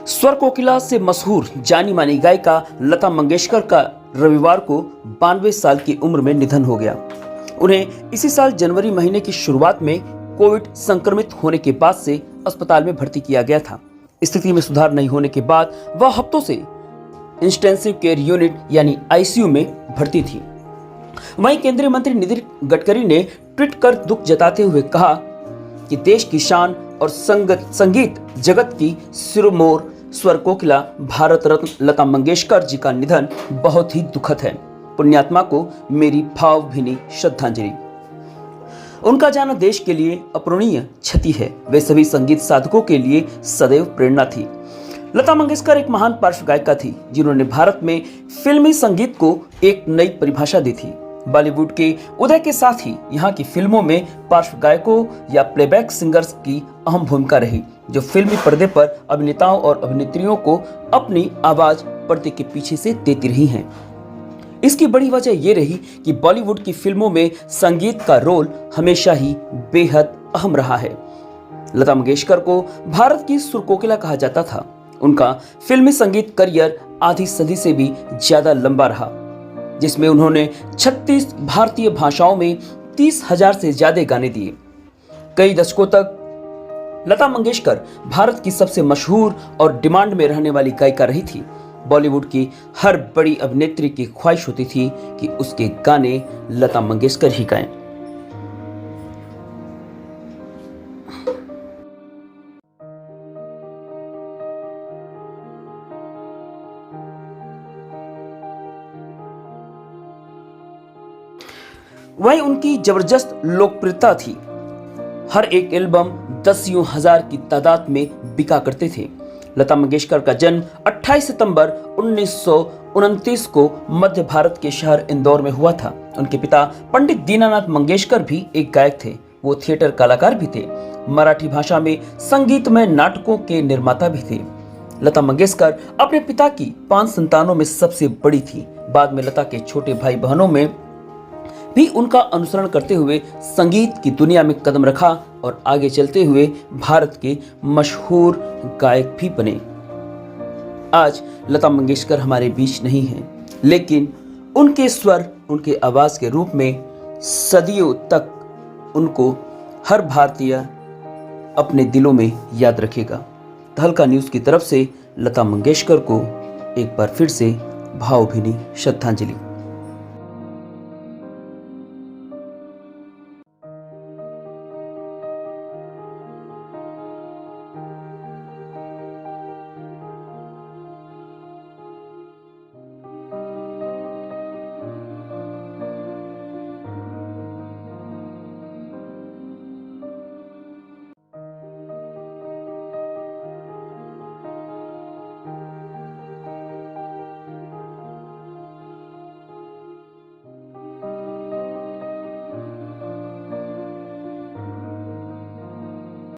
स्वर कोकिला से मशहूर जानी मानी गायिका लता मंगेशकर का रविवार को 92 साल की उम्र में निधन हो गया। उन्हें इसी साल जनवरी महीने की शुरुआत में कोविड संक्रमित होने के बाद से अस्पताल में भर्ती किया गया था। स्थिति में सुधार नहीं होने के बाद वह हफ्तों से इंटेंसिव केयर यूनिट यानी आईसीयू में भर्ती थी। वहीं केंद्रीय मंत्री नितिन गडकरी ने ट्वीट कर दुख जताते हुए कहा कि देश की शान और संगीत जगत की सिरमौर स्वर कोकिला भारत रत्न लता मंगेशकर जी का निधन बहुत ही दुखद है। पुण्यात्मा को मेरी भावभीनी श्रद्धांजलि। उनका जाना देश के लिए अपूरणीय क्षति है। वे सभी संगीत साधकों के लिए सदैव प्रेरणा थी। लता मंगेशकर एक महान पार्श्व गायिका थी जिन्होंने भारत में फिल्मी संगीत को एक नई परिभाषा दी थी। बॉलीवुड के उदय के साथ ही यहाँ की फिल्मों में पार्श्व गायकों या प्लेबैक सिंगर्स की अहम भूमिका रही, जो फिल्मी पर्दे पर अभिनेताओं और अभिनेत्रियों को अपनी आवाज पर्दे के पीछे से देती रही हैं। इसकी बड़ी वजह ये रही कि बॉलीवुड की फिल्मों में संगीत का रोल हमेशा ही बेहद अहम रहा है। लता मंगेशकर को भारत की सुर कोकिला कहा जाता था। उनका फिल्मी संगीत करियर आधी सदी से भी ज्यादा लंबा रहा, जिसमें उन्होंने 36 भारतीय भाषाओं में 30,000 से ज्यादा गाने दिए। कई दशकों तक लता मंगेशकर भारत की सबसे मशहूर और डिमांड में रहने वाली गायिका रही थी। बॉलीवुड की हर बड़ी अभिनेत्री की ख्वाहिश होती थी कि उसके गाने लता मंगेशकर ही गाएं। वही उनकी जबरदस्त लोकप्रियता थी। हर एक एल्बम 10,000 की तादाद में बिका करते थे। लता मंगेशकर का जन्म 28 सितंबर 1929 को मध्य भारत के शहर इंदौर में हुआ था। उनके पिता पंडित दीनानाथ मंगेशकर भी एक गायक थे। वो थिएटर कलाकार भी थे। मराठी भाषा में संगीतमय नाटकों के निर्माता भी थे। लता मंगेशकर अपने पिता की 5 संतानों में सबसे बड़ी थी। बाद में लता के छोटे भाई बहनों में भी उनका अनुसरण करते हुए संगीत की दुनिया में कदम रखा और आगे चलते हुए भारत के मशहूर गायक भी बने। आज लता मंगेशकर हमारे बीच नहीं हैं, लेकिन उनके स्वर, उनके आवाज के रूप में सदियों तक उनको हर भारतीय अपने दिलों में याद रखेगा। तहलका न्यूज़ की तरफ से लता मंगेशकर को एक बार फिर से भावभीनी श्रद्धांजलि।